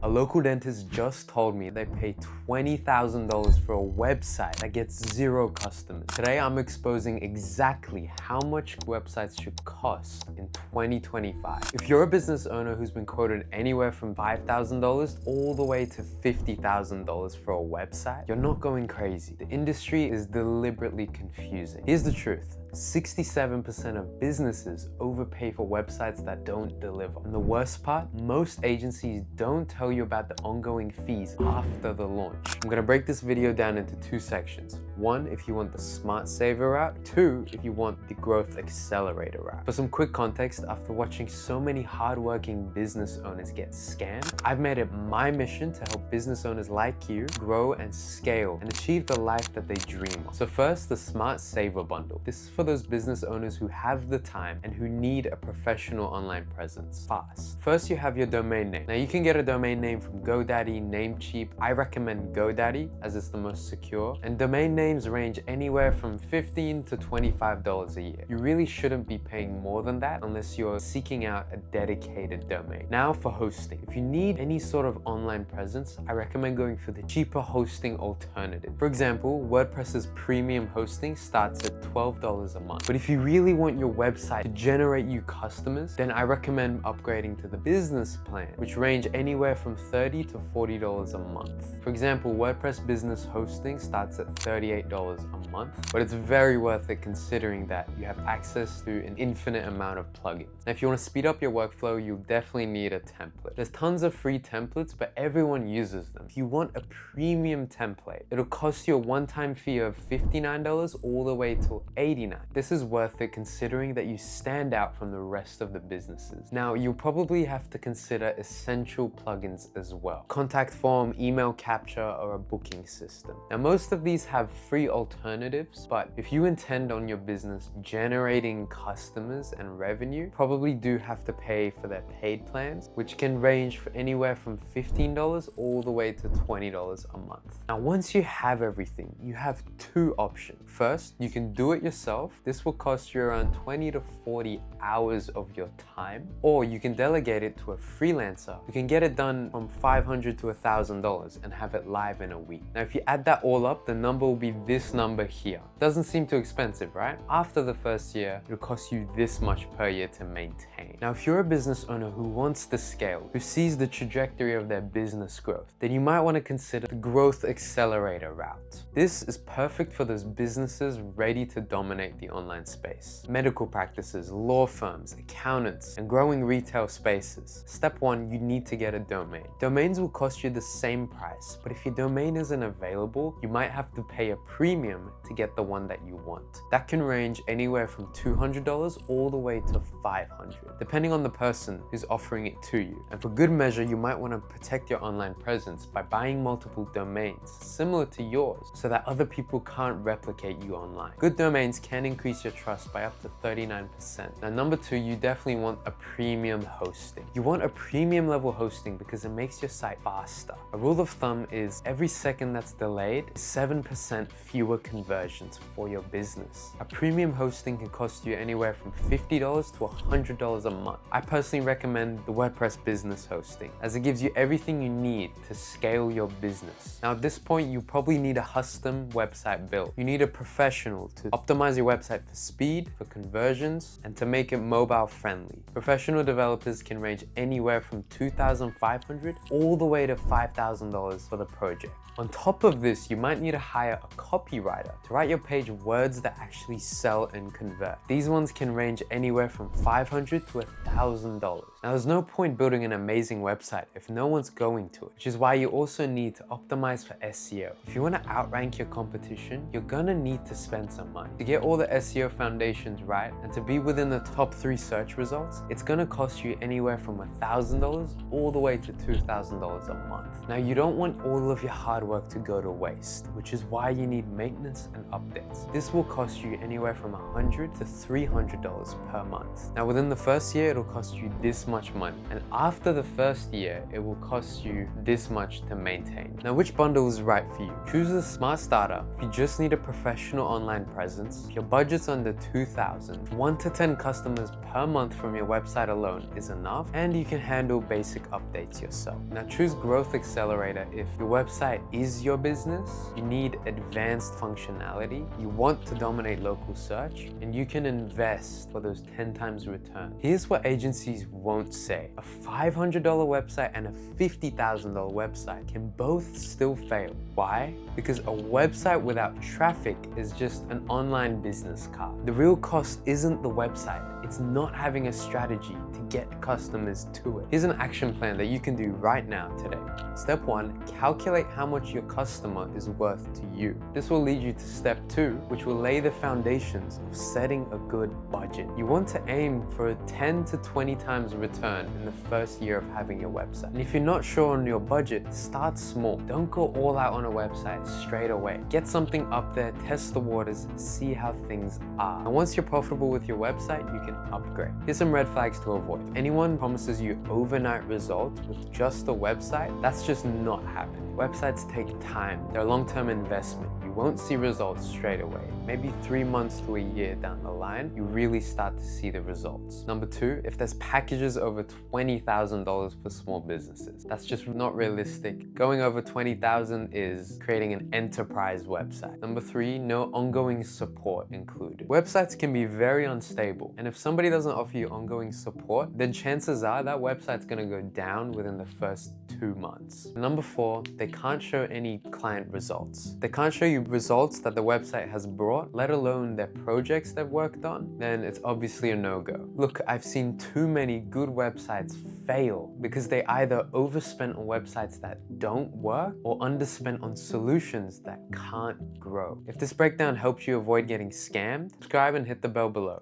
A local dentist just told me they pay $20,000 for a website that gets 0 customers. Today, I'm exposing exactly how much websites should cost in 2025. If you're a business owner who's been quoted anywhere from $5,000 all the way to $50,000 for a website, you're not going crazy. The industry is deliberately confusing. Here's the truth. 67% of businesses overpay for websites that don't deliver. And the worst part, most agencies don't tell you about the ongoing fees after the launch. I'm gonna break this video down into 2 sections. 1, if you want the Smart Saver route. 2, if you want the Growth Accelerator route. For some quick context, after watching so many hardworking business owners get scammed, I've made it my mission to help business owners like you grow and scale and achieve the life that they dream of. So first, the Smart Saver bundle. This is for those business owners who have the time and who need a professional online presence fast. First, you have your domain name. Now, you can get a domain name from GoDaddy, Namecheap. I recommend GoDaddy as it's the most secure, and domain names range anywhere from $15 to $25 a year. You really shouldn't be paying more than that unless you're seeking out a dedicated domain. Now for hosting. If you need any sort of online presence, I recommend going for the cheaper hosting alternative. For example, WordPress's premium hosting starts at $12 a month. But if you really want your website to generate you customers, then I recommend upgrading to the business plan, which range anywhere from $30 to $40 a month. For example, WordPress business hosting starts at $38 a month, but it's very worth it considering that you have access to an infinite amount of plugins. Now, if you want to speed up your workflow, you'll definitely need a template. There's tons of free templates, but everyone uses them. If you want a premium template, it'll cost you a one-time fee of $59 all the way till $89. This is worth it considering that you stand out from the rest of the businesses. Now, you'll probably have to consider essential plugins as well. Contact form, email capture, or a booking system. Now, most of these have free alternatives, but if you intend on your business generating customers and revenue, probably do have to pay for their paid plans, which can range for anywhere from $15 all the way to $20 a month. Now, once you have everything, you have 2 options. First, you can do it yourself. This will cost you around 20 to 40 hours of your time, or you can delegate it to a freelancer who can get it done from $500 to $1,000 and have it live in a week. Now, if you add that all up, the number will be this number here. Doesn't seem too expensive, right? After the first year, it'll cost you this much per year to maintain. Now, if you're a business owner who wants to scale, who sees the trajectory of their business growth, then you might want to consider the Growth Accelerator route. This is perfect for those businesses ready to dominate the online space. Medical practices, law firms, accountants, and growing retail spaces. Step 1, you need to get a domain. Domains will cost you the same price, but if your domain isn't available, you might have to pay a premium to get the one that you want. That can range anywhere from $200 all the way to $500, depending on the person who's offering it to you. And for good measure, you might want to protect your online presence by buying multiple domains similar to yours so that other people can't replicate you online. Good domains can increase your trust by up to 39%. Now, number 2, you definitely want a premium hosting. You want a premium level hosting because it makes your site faster. A rule of thumb is every second that's delayed, 7% fewer conversions for your business. A premium hosting can cost you anywhere from $50 to $100 a month. I personally recommend the WordPress business hosting as it gives you everything you need to scale your business. Now, at this point, you probably need a custom website built. You need a professional to optimize your website for speed, for conversions, and to make it mobile friendly. Professional developers can range anywhere from $2,500 all the way to $5,000 for the project. On top of this, you might need to hire a copywriter to write your page words that actually sell and convert. These ones can range anywhere from $500 to $1,000. Now, there's no point building an amazing website if no one's going to it, which is why you also need to optimize for SEO. If you want to outrank your competition, you're gonna need to spend some money. To get all the SEO foundations right and to be within the top 3 search results, it's gonna cost you anywhere from $1,000 all the way to $2,000 a month. Now, you don't want all of your hard work to go to waste, which is why you need maintenance and updates. This will cost you anywhere from $100 to $300 per month. Now, within the first year, it'll cost you this this much money. And after the first year, it will cost you this much to maintain. Now, which bundle is right for you? Choose a smart starter if you just need a professional online presence, if your budget's under $2,000, 1 to 10 customers per month from your website alone is enough, and you can handle basic updates yourself. Now, choose Growth Accelerator if your website is your business, you need advanced functionality, you want to dominate local search, and you can invest for those 10 times return. Here's what agencies won't say. A $500 website and a $50,000 website can both still fail. Why? Because a website without traffic is just an online business card. The real cost isn't the website, it's not having a strategy to get customers to it. Here's an action plan that you can do right now today. Step 1, calculate how much your customer is worth to you. This will lead you to step 2, which will lay the foundations of setting a good budget. You want to aim for a 10 to 20 times return in the first year of having your website. And if you're not sure on your budget, start small. Don't go all out on a website straight away. Get something up there, test the waters, see how things are. And once you're profitable with your website, you can upgrade. Here's some red flags to avoid. Anyone promises you overnight results with just a website, that's just not happening. Websites take time. They're a long-term investment. You won't see results straight away. Maybe 3 months to a year down the line, you really start to see the results. Number 2, if there's packages over $20,000 for small businesses, that's just not realistic. Going over $20,000 is creating an enterprise website. Number 3, no ongoing support included. Websites can be very unstable, and if somebody doesn't offer you ongoing support, then chances are that website's gonna go down within the first 2 months. Number 4, they can't show any client results. They can't show you results that the website has brought, let alone their projects they've worked on, then it's obviously a no-go. Look, I've seen too many good websites fail because they either overspent on websites that don't work or underspent on solutions that can't grow. If this breakdown helps you avoid getting scammed, subscribe and hit the bell below.